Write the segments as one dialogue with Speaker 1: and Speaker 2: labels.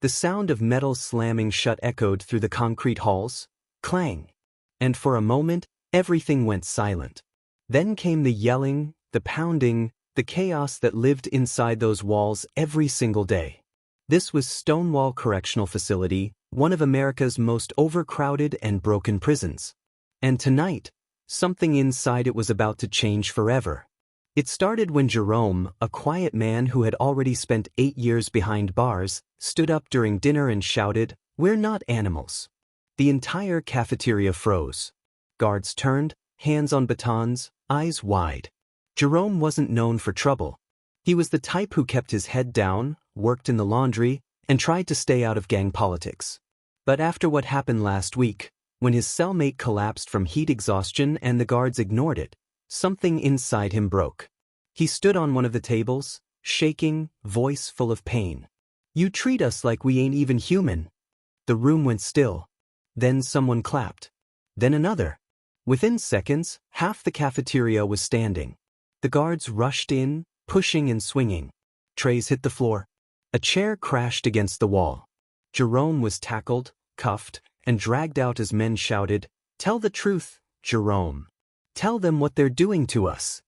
Speaker 1: The sound of metal slamming shut echoed through the concrete halls. Clang. And for a moment, everything went silent. Then came the yelling, the pounding, the chaos that lived inside those walls every single day. This was Stonewall Correctional Facility, one of America's most overcrowded and broken prisons. And tonight, something inside it was about to change forever. It started when Jerome, a quiet man who had already spent 8 years behind bars, stood up during dinner and shouted, "We're not animals." The entire cafeteria froze. Guards turned, hands on batons, eyes wide. Jerome wasn't known for trouble. He was the type who kept his head down, worked in the laundry, and tried to stay out of gang politics. But after what happened last week, when his cellmate collapsed from heat exhaustion and the guards ignored it, something inside him broke. He stood on one of the tables, shaking, voice full of pain. "You treat us like we ain't even human." The room went still. Then someone clapped. Then another. Within seconds, half the cafeteria was standing. The guards rushed in, pushing and swinging. Trays hit the floor. A chair crashed against the wall. Jerome was tackled, cuffed, and dragged out as men shouted, "Tell the truth, Jerome. Tell them what they're doing to us."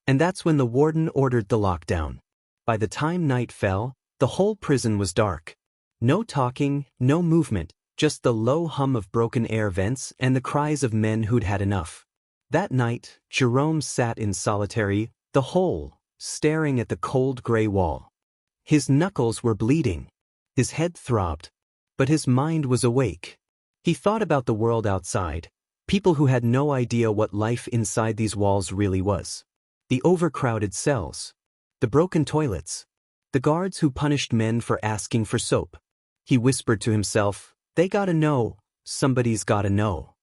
Speaker 1: And that's when the warden ordered the lockdown. By the time night fell, the whole prison was dark. No talking, no movement, just the low hum of broken air vents and the cries of men who'd had enough. That night, Jerome sat in solitary, the hole, staring at the cold gray wall. His knuckles were bleeding. His head throbbed. But his mind was awake. He thought about the world outside, people who had no idea what life inside these walls really was. The overcrowded cells. The broken toilets. The guards who punished men for asking for soap. He whispered to himself, "They gotta know, somebody's gotta know."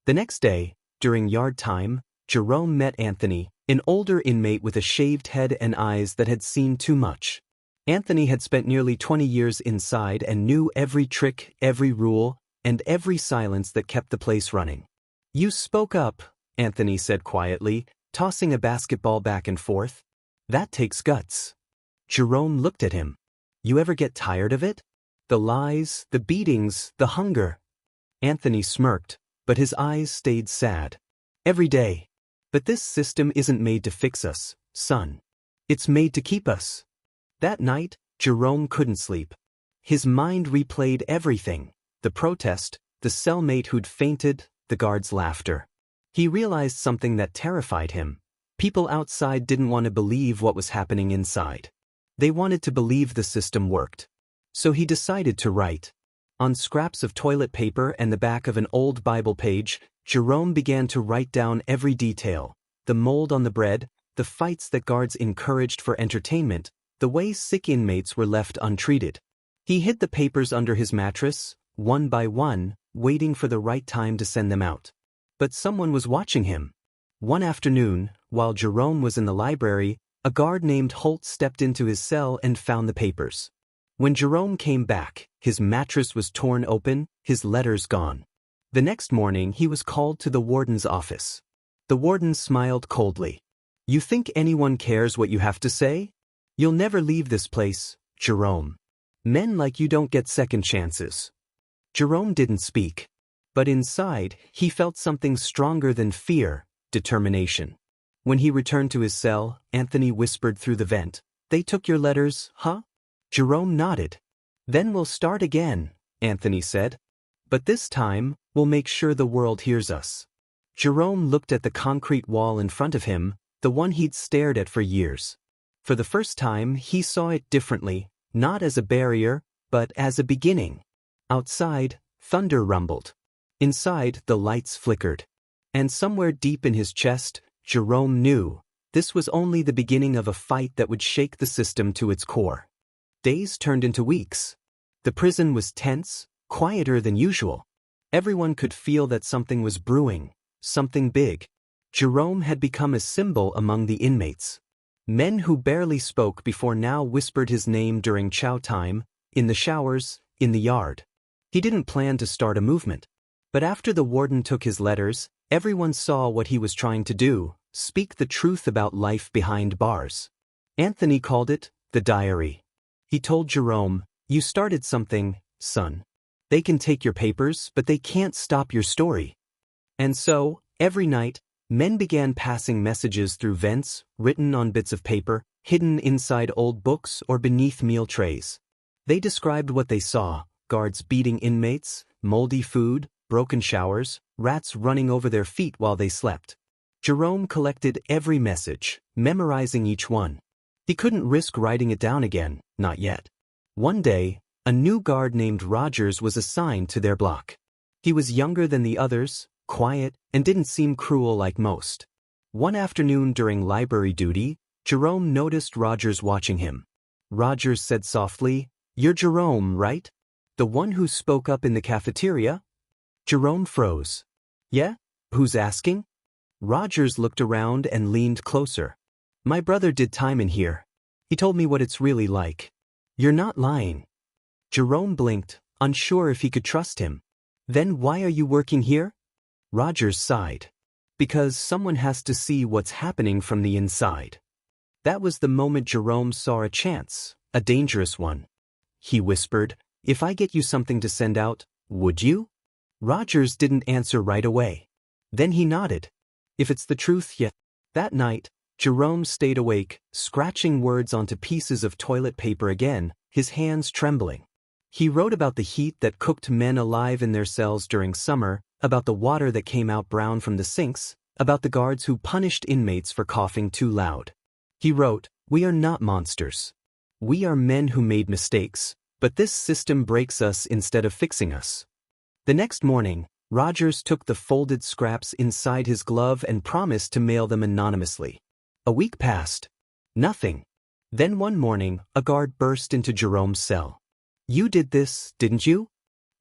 Speaker 1: The next day, during yard time, Jerome met Anthony, an older inmate with a shaved head and eyes that had seen too much. Anthony had spent nearly 20 years inside and knew every trick, every rule, and every silence that kept the place running. "You spoke up," Anthony said quietly, tossing a basketball back and forth. "That takes guts." Jerome looked at him. "You ever get tired of it? The lies, the beatings, the hunger." Anthony smirked, but his eyes stayed sad. "Every day. But this system isn't made to fix us, son. It's made to keep us." That night, Jerome couldn't sleep. His mind replayed everything: the protest, the cellmate who'd fainted, the guards' laughter. He realized something that terrified him. People outside didn't want to believe what was happening inside. They wanted to believe the system worked. So he decided to write. On scraps of toilet paper and the back of an old Bible page, Jerome began to write down every detail: the mold on the bread, the fights that guards encouraged for entertainment, the way sick inmates were left untreated. He hid the papers under his mattress, one by one, waiting for the right time to send them out. But someone was watching him. One afternoon, while Jerome was in the library, a guard named Holt stepped into his cell and found the papers. When Jerome came back, his mattress was torn open, his letters gone. The next morning he was called to the warden's office. The warden smiled coldly. "You think anyone cares what you have to say? You'll never leave this place, Jerome. Men like you don't get second chances." Jerome didn't speak. But inside, he felt something stronger than fear: determination. When he returned to his cell, Anthony whispered through the vent, "They took your letters, huh?" Jerome nodded. "Then we'll start again," Anthony said. "But this time, we'll make sure the world hears us." Jerome looked at the concrete wall in front of him, the one he'd stared at for years. For the first time, he saw it differently, not as a barrier, but as a beginning. Outside, thunder rumbled. Inside, the lights flickered. And somewhere deep in his chest, Jerome knew this was only the beginning of a fight that would shake the system to its core. Days turned into weeks. The prison was tense, quieter than usual. Everyone could feel that something was brewing, something big. Jerome had become a symbol among the inmates. Men who barely spoke before now whispered his name during chow time, in the showers, in the yard. He didn't plan to start a movement. But after the warden took his letters, everyone saw what he was trying to do: speak the truth about life behind bars. Anthony called it the diary. He told Jerome, You started something, son. They can take your papers, but they can't stop your story. And so, every night, men began passing messages through vents, written on bits of paper, hidden inside old books or beneath meal trays. They described what they saw: guards beating inmates, moldy food, broken showers, rats running over their feet while they slept. Jerome collected every message, memorizing each one. He couldn't risk writing it down again, not yet. One day, a new guard named Rogers was assigned to their block. He was younger than the others, quiet, and didn't seem cruel like most. One afternoon during library duty, Jerome noticed Rogers watching him. Rogers said softly, "You're Jerome, right? The one who spoke up in the cafeteria?" Jerome froze. "Yeah? Who's asking?" Rogers looked around and leaned closer. "My brother did time in here. He told me what it's really like." "You're not lying." Jerome blinked, unsure if he could trust him. "Then why are you working here?" Rogers sighed. "Because someone has to see what's happening from the inside." That was the moment Jerome saw a chance, a dangerous one. He whispered, "If I get you something to send out, would you?" Rogers didn't answer right away. Then he nodded. "If it's the truth, yeah." That night, Jerome stayed awake, scratching words onto pieces of toilet paper again, his hands trembling. He wrote about the heat that cooked men alive in their cells during summer, about the water that came out brown from the sinks, about the guards who punished inmates for coughing too loud. He wrote, "We are not monsters. We are men who made mistakes, but this system breaks us instead of fixing us." The next morning, Rogers took the folded scraps inside his glove and promised to mail them anonymously. A week passed. Nothing. Then one morning, a guard burst into Jerome's cell. "You did this, didn't you?"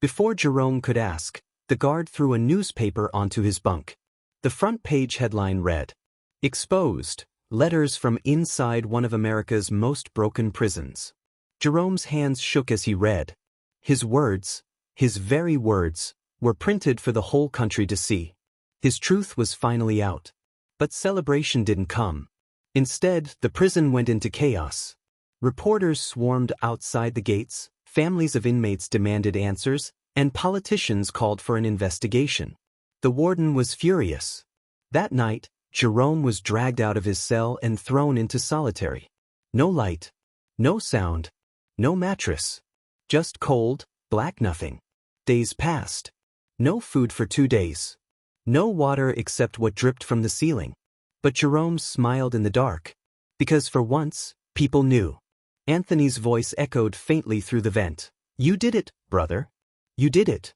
Speaker 1: Before Jerome could ask, the guard threw a newspaper onto his bunk. The front page headline read, "Exposed. Letters from inside one of America's most broken prisons." Jerome's hands shook as he read. His words, his very words, were printed for the whole country to see. His truth was finally out. But celebration didn't come. Instead, the prison went into chaos. Reporters swarmed outside the gates, families of inmates demanded answers, and politicians called for an investigation. The warden was furious. That night, Jerome was dragged out of his cell and thrown into solitary. No light, no sound, no mattress. Just cold, black nothing. Days passed. No food for 2 days. No water except what dripped from the ceiling. But Jerome smiled in the dark. Because for once, people knew. Anthony's voice echoed faintly through the vent. "You did it, brother. You did it."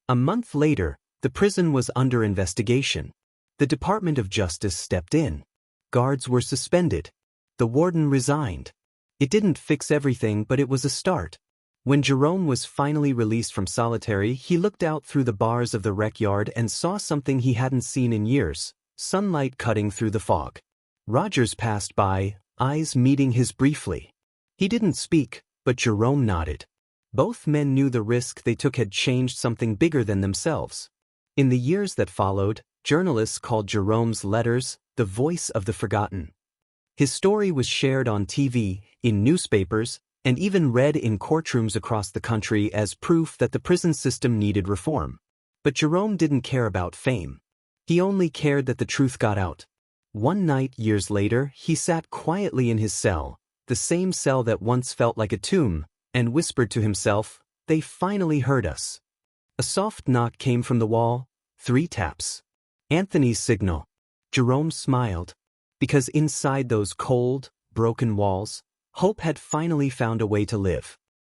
Speaker 1: A month later, the prison was under investigation. The Department of Justice stepped in. Guards were suspended. The warden resigned. It didn't fix everything, but it was a start. When Jerome was finally released from solitary, he looked out through the bars of the rec yard and saw something he hadn't seen in years: sunlight cutting through the fog. Rogers passed by, eyes meeting his briefly. He didn't speak, but Jerome nodded. Both men knew the risk they took had changed something bigger than themselves. In the years that followed, journalists called Jerome's letters the voice of the forgotten. His story was shared on TV, in newspapers, and even read in courtrooms across the country as proof that the prison system needed reform. But Jerome didn't care about fame. He only cared that the truth got out. One night, years later, he sat quietly in his cell, the same cell that once felt like a tomb, and whispered to himself, "They finally heard us." A soft knock came from the wall, 3 taps. Anthony's signal. Jerome smiled. Because inside those cold, broken walls, hope had finally found a way to live.